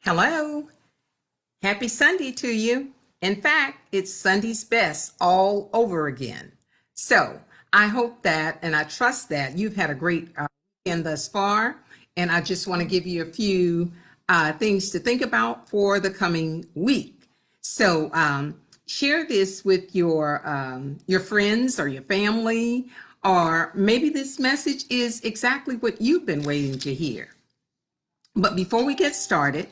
Hello. Happy Sunday to you. In fact, it's Sunday's best all over again. So I hope that and I trust that you've had a great weekend thus far. And I just want to give you a few things to think about for the coming week. So share this with your friends or your family, or maybe this message is exactly what you've been waiting to hear. But before we get started,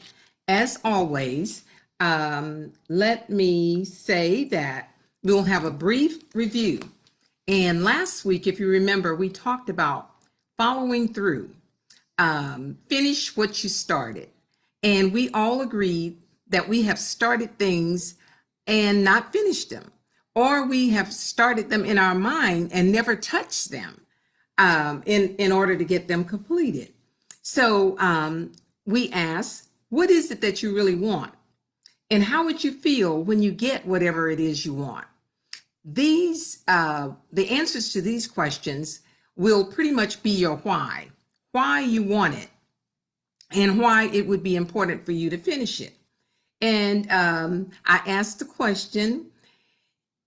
as always, let me say that we'll have a brief review. And last week, if you remember, we talked about following through, finish what you started. And we all agreed that we have started things and not finished them, or we have started them in our mind and never touched them in order to get them completed. So we ask, what is it that you really want? And how would you feel when you get whatever it is you want? The answers to these questions will pretty much be your why you want it, and why it would be important for you to finish it. And I asked the question,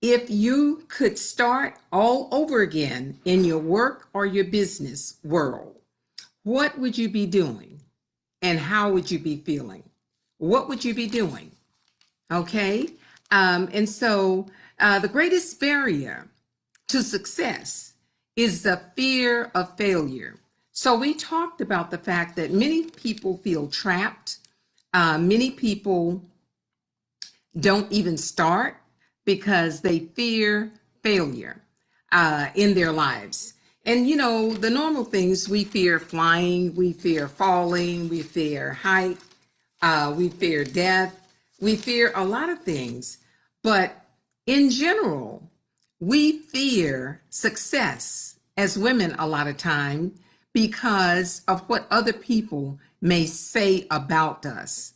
if you could start all over again in your work or your business world, what would you be doing? And how would you be feeling? What would you be doing? Okay. And so the greatest barrier to success is the fear of failure. So we talked about the fact that many people feel trapped. Many people don't even start because they fear failure in their lives. And you know, the normal things, we fear flying, we fear falling, we fear height, we fear death, we fear a lot of things. But in general, we fear success as women a lot of time because of what other people may say about us,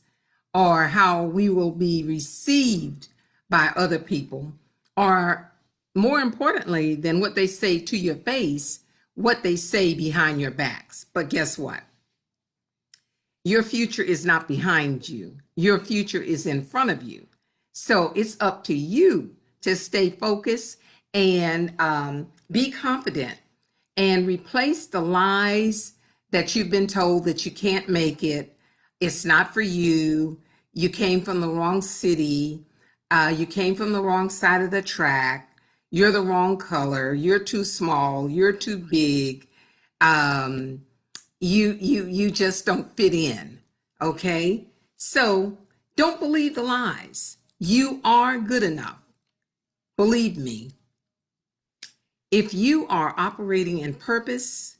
or how we will be received by other people, or more importantly than what they say to your face, what they say behind your backs. But guess what? Your future is not behind you. Your future is in front of you. So it's up to you to stay focused and be confident and replace the lies that you've been told that you can't make it. It's not for you. You came from the wrong city. You came from the wrong side of the track. You're the wrong color. You're too small. You're too big. You just don't fit in. Okay. So don't believe the lies. You are good enough. Believe me. If you are operating in purpose,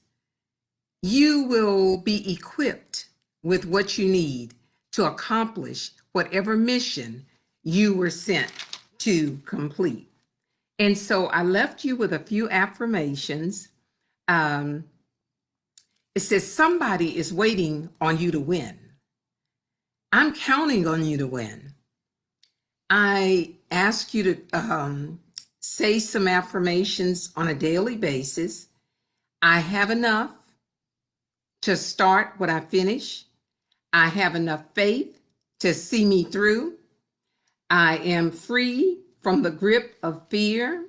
you will be equipped with what you need to accomplish whatever mission you were sent to complete. And so I left you with a few affirmations. It says, somebody is waiting on you to win. I'm counting on you to win. I ask you to say some affirmations on a daily basis. I have enough to start what I finish. I have enough faith to see me through. I am free from the grip of fear.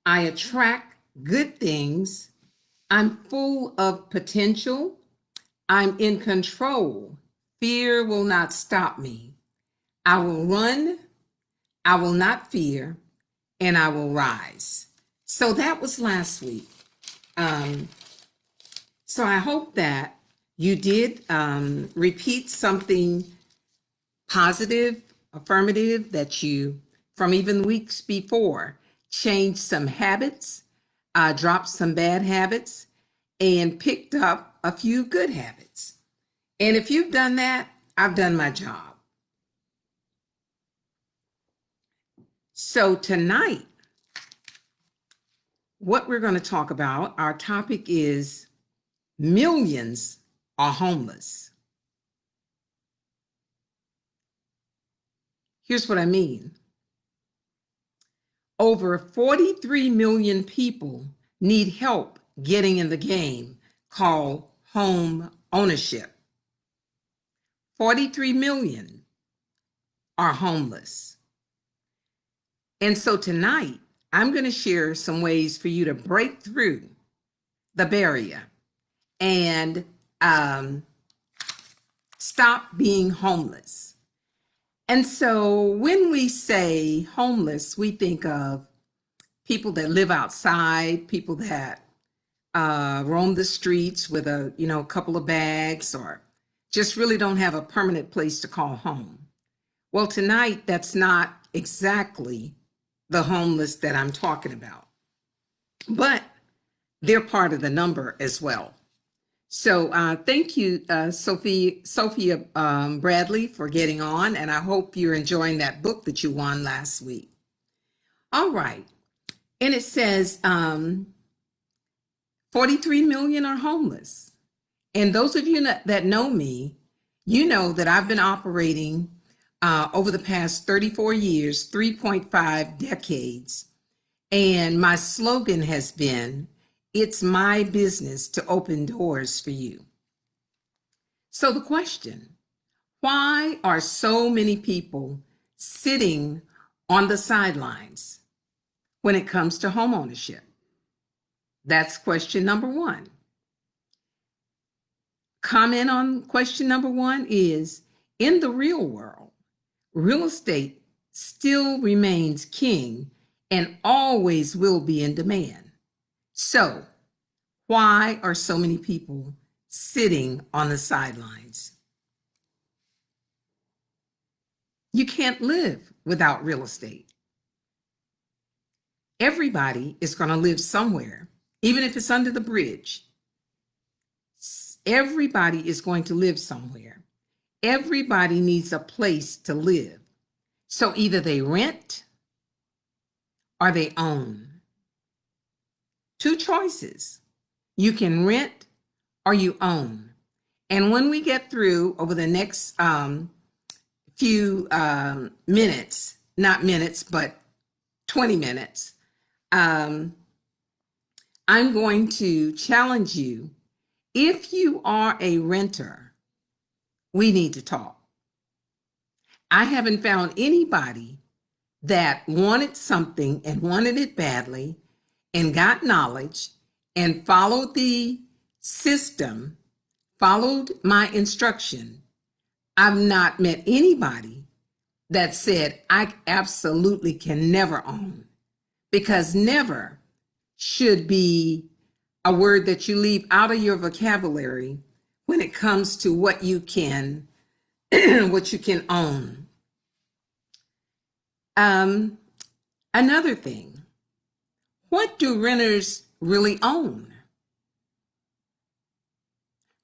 I attract good things. I'm full of potential. I'm in control. Fear will not stop me. I will run. I will not fear, and I will rise. So that was last week. So I hope that you did repeat something positive, affirmative, that you, from even weeks before, changed some habits, dropped some bad habits, and picked up a few good habits. And if you've done that, I've done my job. So tonight, what we're going to talk about, our topic is millions are homeless. Here's what I mean. Over 43 million people need help getting in the game called home ownership. 43 million are homeless. And so tonight, I'm going to share some ways for you to break through the barrier and stop being homeless. And so when we say homeless, we think of people that live outside, people that roam the streets with a couple of bags, or just really don't have a permanent place to call home. Well, tonight, that's not exactly the homeless that I'm talking about, but they're part of the number as well. So thank you, Sophia Bradley, for getting on, and I hope you're enjoying that book that you won last week. All right, and it says 43 million are homeless. And those of you that know me, you know that I've been operating over the past 34 years, 3.5 decades. And my slogan has been, it's my business to open doors for you. So the question, why are so many people sitting on the sidelines when it comes to homeownership? That's question number one. Comment on question number one is, in the real world, real estate still remains king and always will be in demand. So, why are so many people sitting on the sidelines? You can't live without real estate. Everybody is going to live somewhere, even if it's under the bridge. Everybody is going to live somewhere. Everybody needs a place to live. So either they rent or they own. Two choices. You can rent or you own. And when we get through over the next few minutes, not minutes, but 20 minutes, I'm going to challenge you. If you are a renter, we need to talk. I haven't found anybody that wanted something and wanted it badly and got knowledge and followed the system, followed my instruction. I've not met anybody that said, I absolutely can never own, because never should be a word that you leave out of your vocabulary when it comes to what you can what you can own. Another thing, what do renters really own?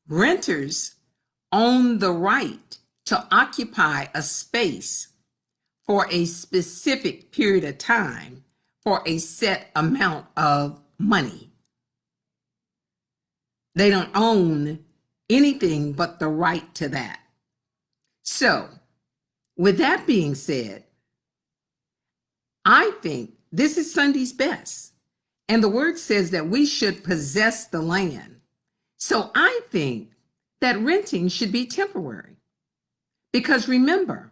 Renters own the right to occupy a space for a specific period of time for a set amount of money. They don't own anything but the right to that. So, with that being said, I think this is Sunday's best. And the word says that we should possess the land. So I think that renting should be temporary. Because remember,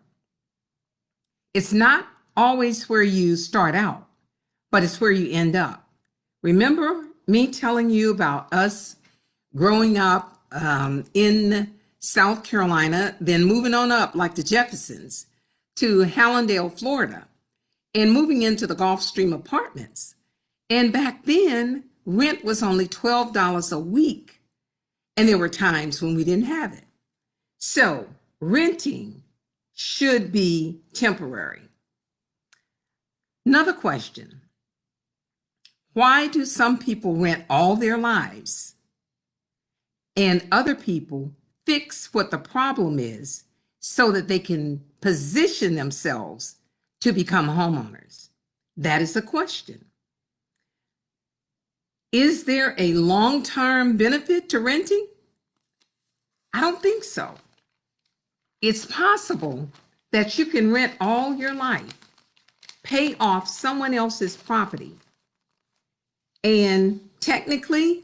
it's not always where you start out, but it's where you end up. Remember me telling you about us growing up in South Carolina, then moving on up like the Jeffersons to Hallandale, Florida, and moving into the Gulfstream apartments. And back then, rent was only $12 a week. And there were times when we didn't have it. So renting should be temporary. Another question. Why do some people rent all their lives and other people fix what the problem is so that they can position themselves to become homeowners? That is the question. Is there a long-term benefit to renting? I don't think so. It's possible that you can rent all your life, pay off someone else's property, and technically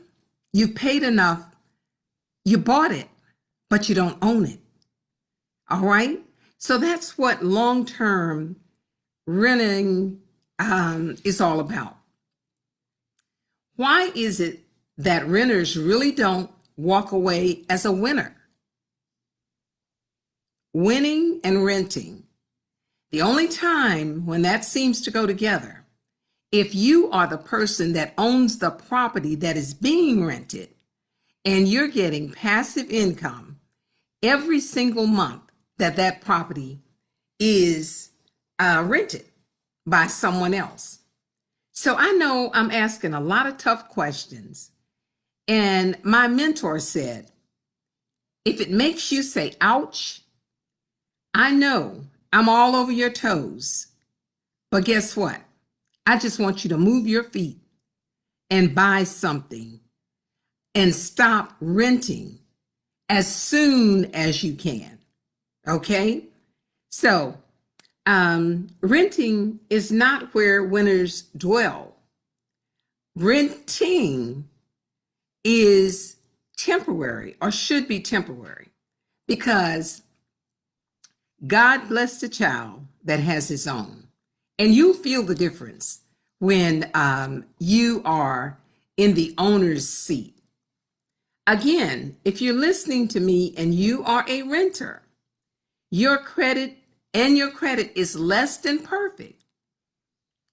you paid enough, you bought it, but you don't own it. All right. So that's what long-term renting is all about. Why is it that renters really don't walk away as a winner? Winning and renting. The only time when that seems to go together, if you are the person that owns the property that is being rented and you're getting passive income every single month that that property is rented by someone else. So I know I'm asking a lot of tough questions. And my mentor said, if it makes you say, ouch, I know I'm all over your toes. But guess what? I just want you to move your feet and buy something and stop renting as soon as you can. Okay? So, renting is not where winners dwell. Renting is temporary or should be temporary because God blessed a child that has his own. And you feel the difference when you are in the owner's seat. Again, if you're listening to me and you are a renter, your credit is less than perfect.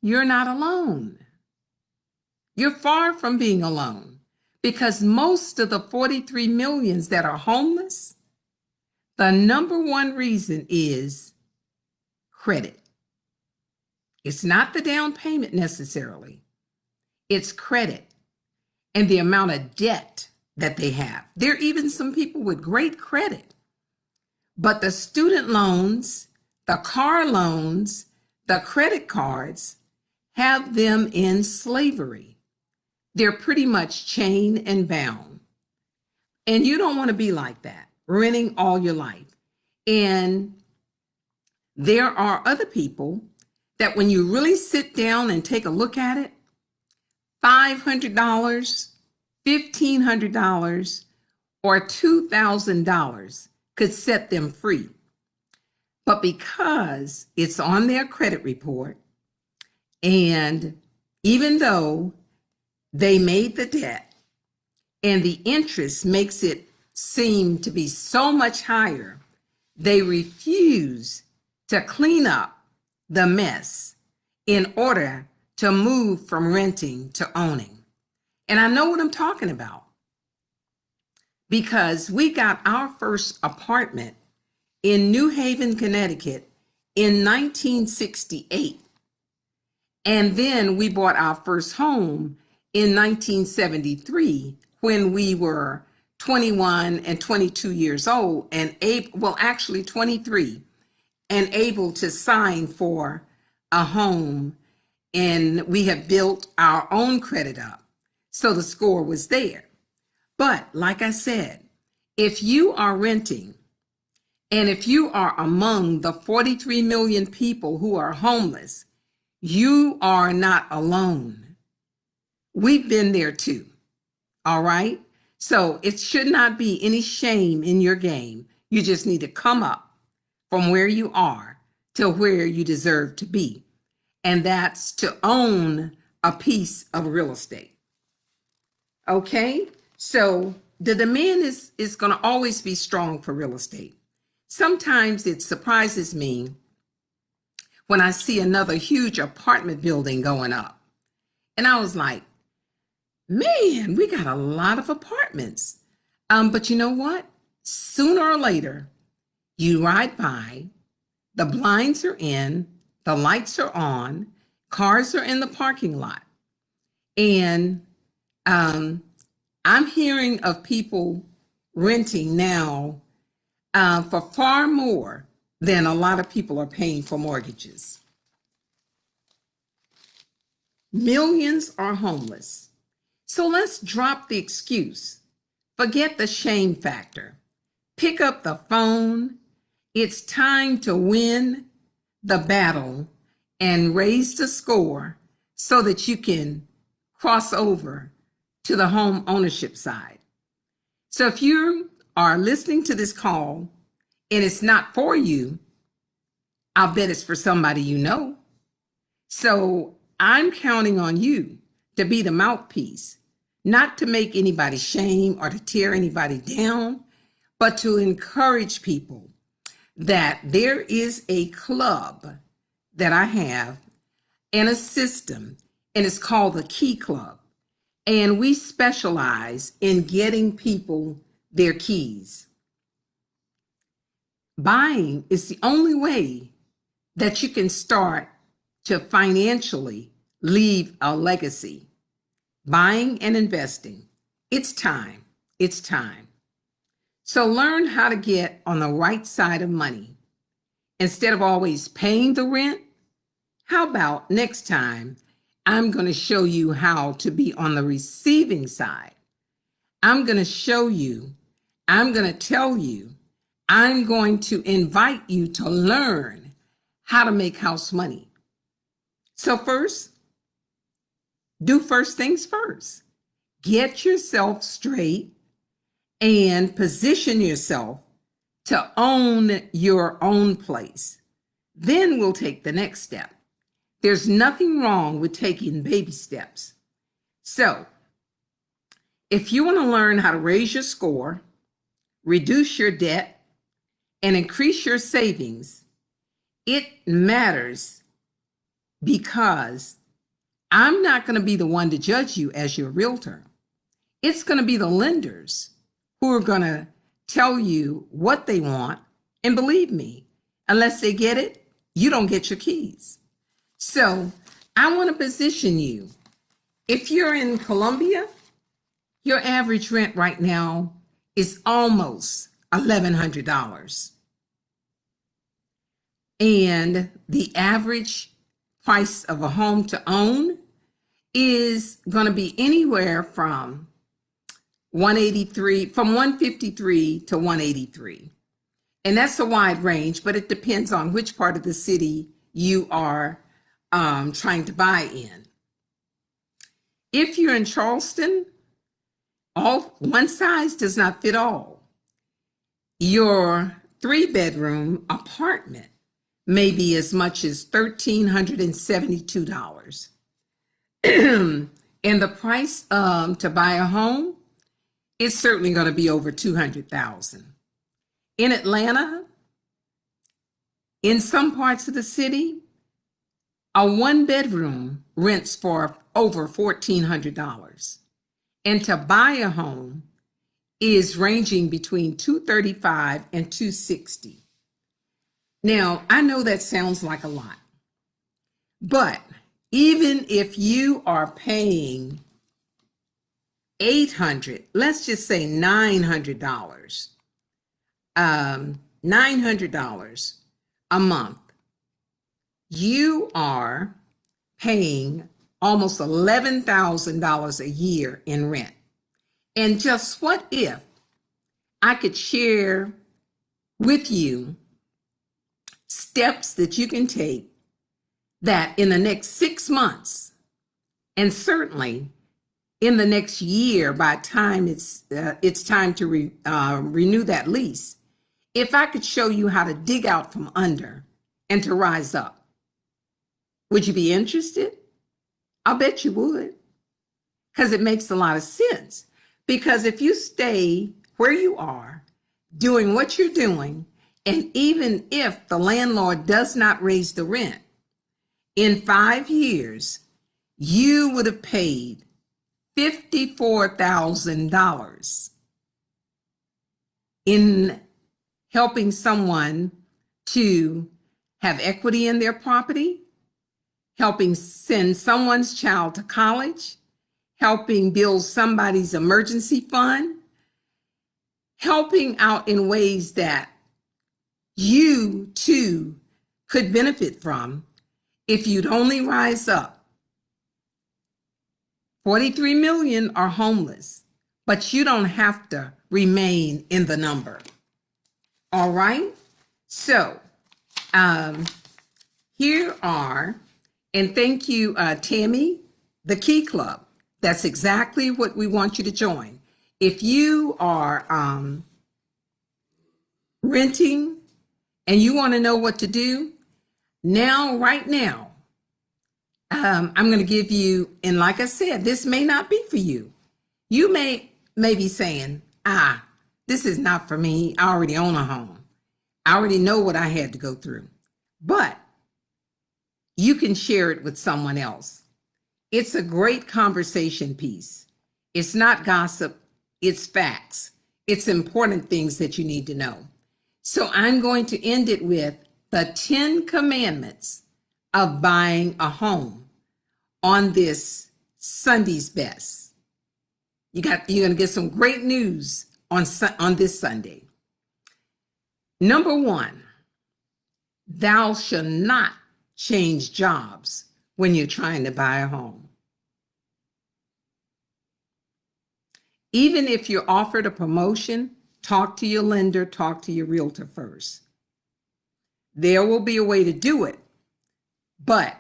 You're not alone. You're far from being alone because most of the 43 millions that are homeless, the number one reason is credit. It's not the down payment necessarily. It's credit and the amount of debt that they have. There are even some people with great credit, but the student loans, the car loans, the credit cards have them in slavery. They're pretty much chained and bound. And you don't want to be like that, renting all your life. And there are other people that when you really sit down and take a look at it, $500, $1,500, or $2,000 could set them free. But because it's on their credit report, and even though they made the debt and the interest makes it seem to be so much higher, they refuse to clean up the mess in order to move from renting to owning. And I know what I'm talking about because we got our first apartment in New Haven, Connecticut in 1968. And then we bought our first home in 1973 when we were 21 and 22 years old and actually 23 and able to sign for a home. And we have built our own credit up. So the score was there. But like I said, if you are renting and if you are among the 43 million people who are homeless, you are not alone. We've been there too. All right. So it should not be any shame in your game. You just need to come up from where you are to where you deserve to be. And that's to own a piece of real estate. Okay. So the demand is going to always be strong for real estate. Sometimes it surprises me when I see another huge apartment building going up. And I was like, man, we got a lot of apartments. But you know what? Sooner or later, you ride by, the blinds are in, the lights are on, cars are in the parking lot. And I'm hearing of people renting now for far more than a lot of people are paying for mortgages. Millions are homeless. So let's drop the excuse. Forget the shame factor. Pick up the phone. It's time to win the battle and raise the score so that you can cross over to the home ownership side. So if you are listening to this call and it's not for you, I'll bet it's for somebody you know. So I'm counting on you to be the mouthpiece, not to make anybody shame or to tear anybody down, but to encourage people that there is a club that I have and a system, and it's called the Key Club. And we specialize in getting people their keys. Buying is the only way that you can start to financially leave a legacy. Buying and investing. It's time. It's time. So learn how to get on the right side of money. Instead of always paying the rent, how about next time I'm going to show you how to be on the receiving side? I'm going to show you, I'm going to tell you, I'm going to invite you to learn how to make house money. So first, do first things first. Get yourself straight and position yourself to own your own place. Then we'll take the next step. There's nothing wrong with taking baby steps. So, if you want to learn how to raise your score, reduce your debt, and increase your savings, it matters because I'm not going to be the one to judge you as your realtor. It's going to be the lenders who are going to tell you what they want. And believe me, unless they get it, you don't get your keys. So I want to position you. If you're in Columbia, your average rent right now is almost $1,100. And the average price of a home to own is going to be anywhere from 153 to 183. And that's a wide range, but it depends on which part of the city you are trying to buy in. If you're in Charleston, one size does not fit all. Your 3-bedroom apartment may be as much as $1,372. And the price to buy a home is certainly going to be over $200,000. In Atlanta, in some parts of the city, a 1-bedroom rents for over $1,400. And to buy a home is ranging between $235 and $260. Now, I know that sounds like a lot, but even if you are paying $800, let's just say $900, $900 a month, you are paying almost $11,000 a year in rent. And just what if I could share with you steps that you can take that in the next 6 months, and certainly in the next year, by the time it's time to renew that lease, if I could show you how to dig out from under and to rise up, would you be interested? I'll bet you would, because it makes a lot of sense. Because if you stay where you are, doing what you're doing, and even if the landlord does not raise the rent, in 5 years, you would have paid $54,000 in helping someone to have equity in their property, helping send someone's child to college, helping build somebody's emergency fund, helping out in ways that you too could benefit from if you'd only rise up. 43 million are homeless, but you don't have to remain in the number. All right? So here are, and thank you, Tammy, the Key Club. That's exactly what we want you to join. If you are renting and you want to know what to do now, right now, I'm going to give you, and like I said, this may not be for you. You may be saying, this is not for me. I already own a home. I already know what I had to go through. But you can share it with someone else. It's a great conversation piece. It's not gossip, it's facts. It's important things that you need to know. So I'm going to end it with the 10 commandments of buying a home on this Sunday's Best. You're going to get some great news on this Sunday. Number 1, thou shalt not change jobs when you're trying to buy a home. Even if you're offered a promotion, talk to your lender, talk to your realtor first. There will be a way to do it, but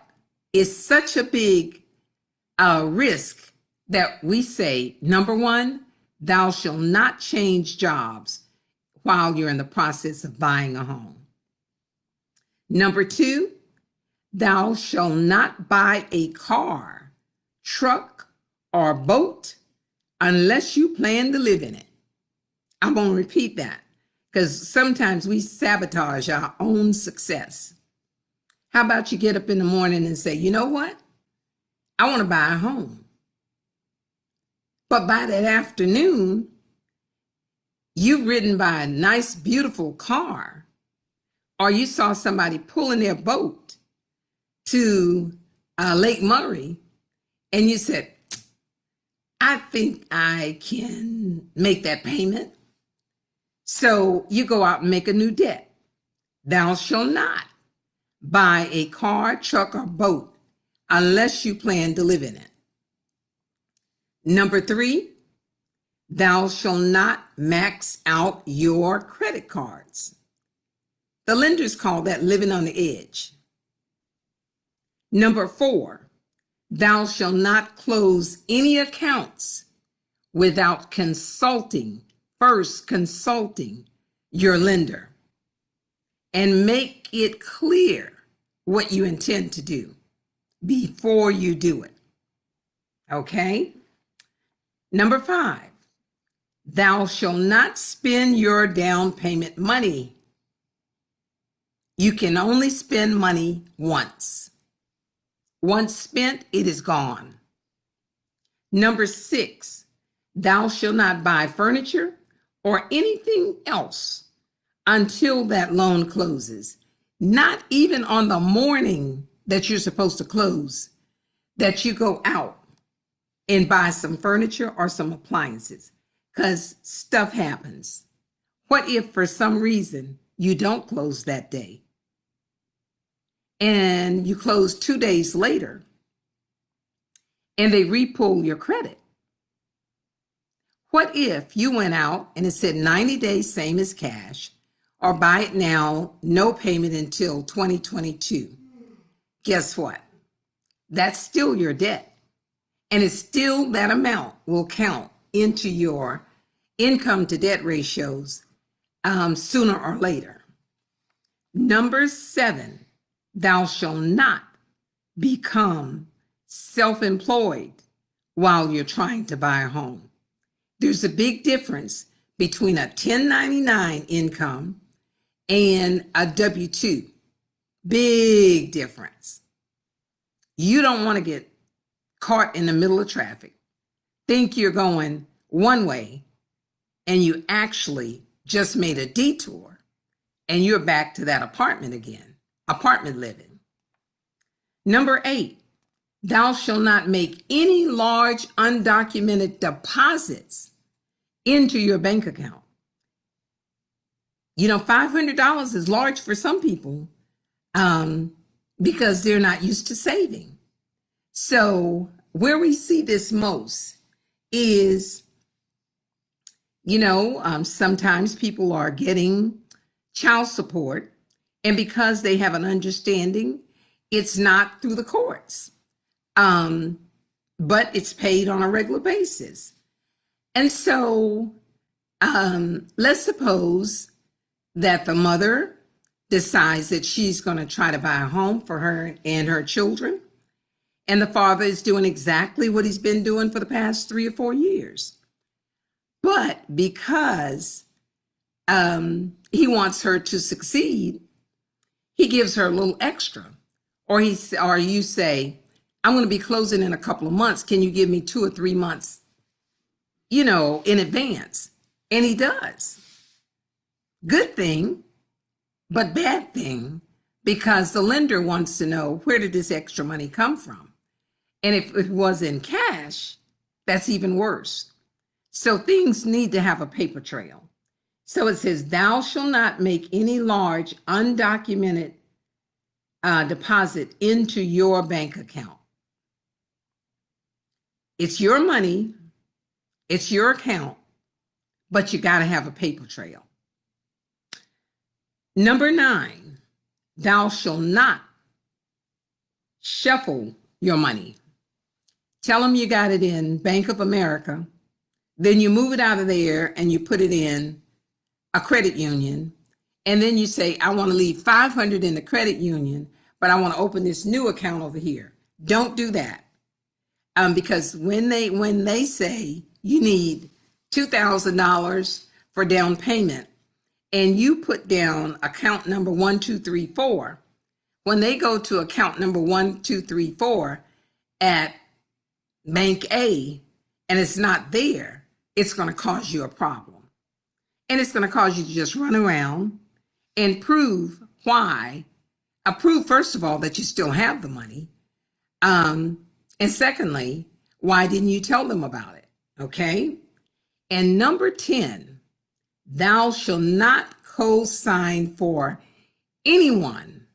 it's such a big risk that we say, number 1, thou shalt not change jobs while you're in the process of buying a home. Number 2, thou shalt not buy a car, truck, or boat unless you plan to live in it. I'm going to repeat that because sometimes we sabotage our own success. How about you get up in the morning and say, you know what? I want to buy a home. But by that afternoon, you've ridden by a nice, beautiful car, or you saw somebody pulling their boat to Lake Murray, and you said, I think I can make that payment. So you go out and make a new debt. Thou shalt not buy a car, truck, or boat unless you plan to live in it. Number 3, thou shalt not max out your credit cards. The lenders call that living on the edge. Number 4, thou shalt not close any accounts without consulting your lender and make it clear what you intend to do before you do it. Okay? Number 5, thou shalt not spend your down payment money. You can only spend money once. Once spent, it is gone. Number 6, thou shalt not buy furniture or anything else until that loan closes. Not even on the morning that you're supposed to close, that you go out and buy some furniture or some appliances, because stuff happens. What if for some reason you don't close that day and you close 2 days later and they repull your credit? What if you went out and it said 90 days, same as cash, or buy it now, no payment until 2022? Guess what? That's still your debt. And it's still that amount will count into your income to debt ratios sooner or later. Number 7, thou shalt not become self-employed while you're trying to buy a home. There's a big difference between a 1099 income and a W-2. Big difference. You don't want to get caught in the middle of traffic, think you're going one way, and you actually just made a detour and you're back to that apartment again, apartment living. Number 8, thou shalt not make any large undocumented deposits into your bank account. You know, $500 is large for some people because they're not used to saving. So where we see this most is, sometimes people are getting child support, and because they have an understanding, it's not through the courts, but it's paid on a regular basis. And so let's suppose that the mother decides that she's going to try to buy a home for her and her children. And the father is doing exactly what he's been doing for the past 3 or 4 years. But because he wants her to succeed, he gives her a little extra. Or you say, I'm going to be closing in a couple of months. Can you give me 2 or 3 months, in advance? And he does. Good thing, but bad thing, because the lender wants to know, where did this extra money come from? And if it was in cash, that's even worse. So things need to have a paper trail. So it says, thou shalt not make any large undocumented deposit into your bank account. It's your money, it's your account, but you got to have a paper trail. Number 9, thou shalt not shuffle your money. Tell them you got it in Bank of America, then you move it out of there and you put it in a credit union, and then you say, I want to leave $500 in the credit union, but I want to open this new account over here. Don't do that. Because when they say you need $2,000 for down payment, and you put down account number 1, 2, 3, 4, when they go to account number 1, 2, 3, 4 at Bank A, and it's not there, it's going to cause you a problem. And it's going to cause you to just run around and prove, first of all, that you still have the money. And secondly, why didn't you tell them about it? Okay. And number 10, thou shalt not co-sign for anyone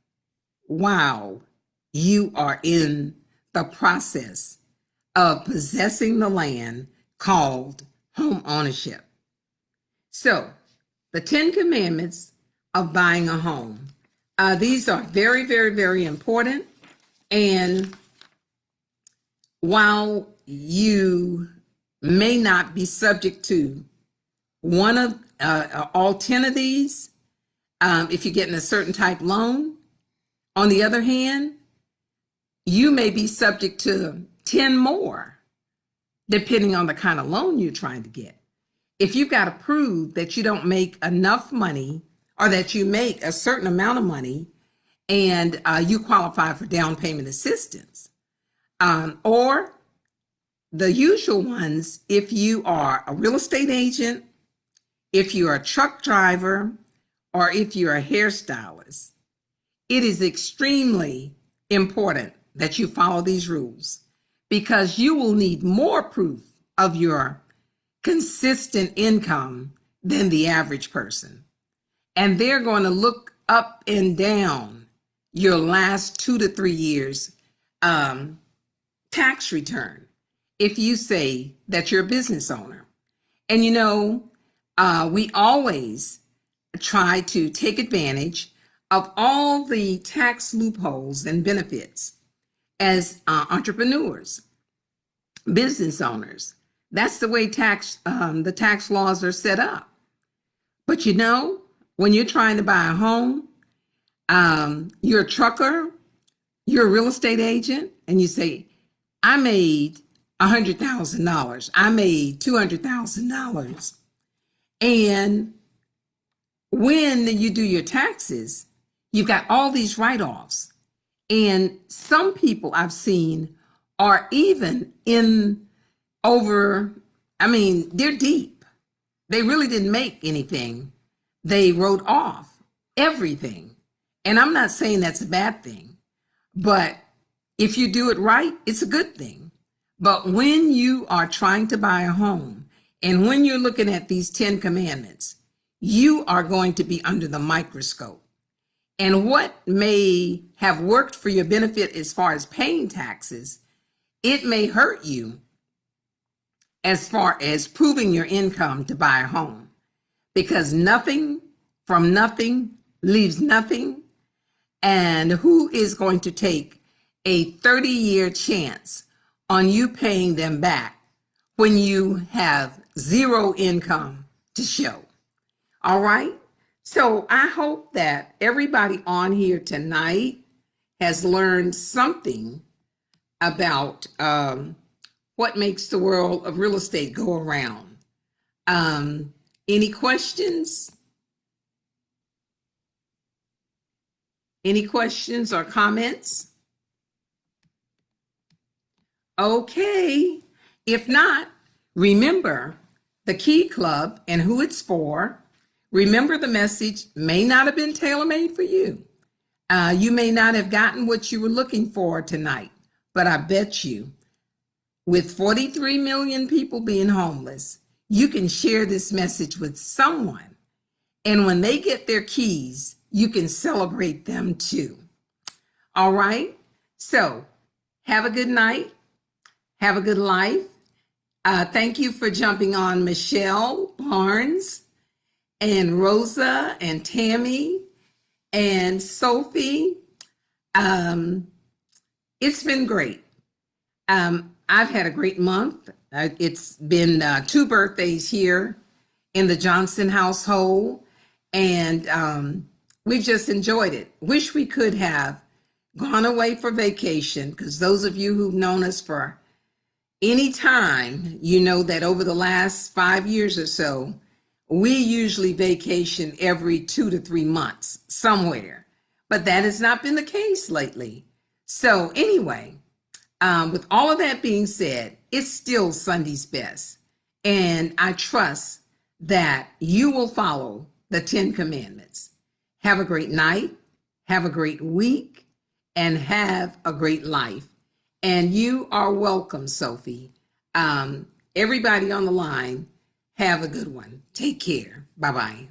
while you are in the process of possessing the land called home ownership. So the 10 commandments of buying a home, these are very, very, very important. And while you may not be subject to one of all 10 of these, if you're getting a certain type loan, on the other hand, you may be subject to 10 more, depending on the kind of loan you're trying to get. If you've got to prove that you don't make enough money, or that you make a certain amount of money and you qualify for down payment assistance, or the usual ones, if you are a real estate agent, if you're a truck driver, or if you're a hairstylist, it is extremely important that you follow these rules, because you will need more proof of your consistent income than the average person. And they're going to look up and down your last 2 to 3 years tax return if you say that you're a business owner. And we always try to take advantage of all the tax loopholes and benefits as entrepreneurs, business owners. That's the way the tax laws are set up. But when you're trying to buy a home, you're a trucker, you're a real estate agent, and you say, I made $100,000, I made $200,000. And when you do your taxes, you've got all these write-offs. And some people I've seen are even they're deep. They really didn't make anything. They wrote off everything. And I'm not saying that's a bad thing, but if you do it right, it's a good thing. But when you are trying to buy a home, and when you're looking at these 10 commandments, you are going to be under the microscope. And what may have worked for your benefit as far as paying taxes, it may hurt you as far as proving your income to buy a home, because nothing from nothing leaves nothing. And who is going to take a 30-year chance on you paying them back when you have zero income to show? All right. So I hope that everybody on here tonight has learned something about what makes the world of real estate go around. Any questions? Any questions or comments? Okay. If not, remember the Key Club and who it's for. Remember the message may not have been tailor-made for you. You may not have gotten what you were looking for tonight, but I bet you with 43 million people being homeless, you can share this message with someone. And when they get their keys, you can celebrate them too. All right? So have a good night. Have a good life. Thank you for jumping on, Michelle Barnes and Rosa and Tammy and Sophie. It's been great. I've had a great month. It's been 2 birthdays here in the Johnson household, and we've just enjoyed it. Wish we could have gone away for vacation, because those of you who've known us for any time, you know that over the last 5 years or so, we usually vacation every 2 to 3 months somewhere, but that has not been the case lately. So anyway, with all of that being said, it's still Sunday's best. And I trust that you will follow the 10 commandments. Have a great night, have a great week, and have a great life. And you are welcome, Sophie. Everybody on the line, have a good one. Take care. Bye-bye.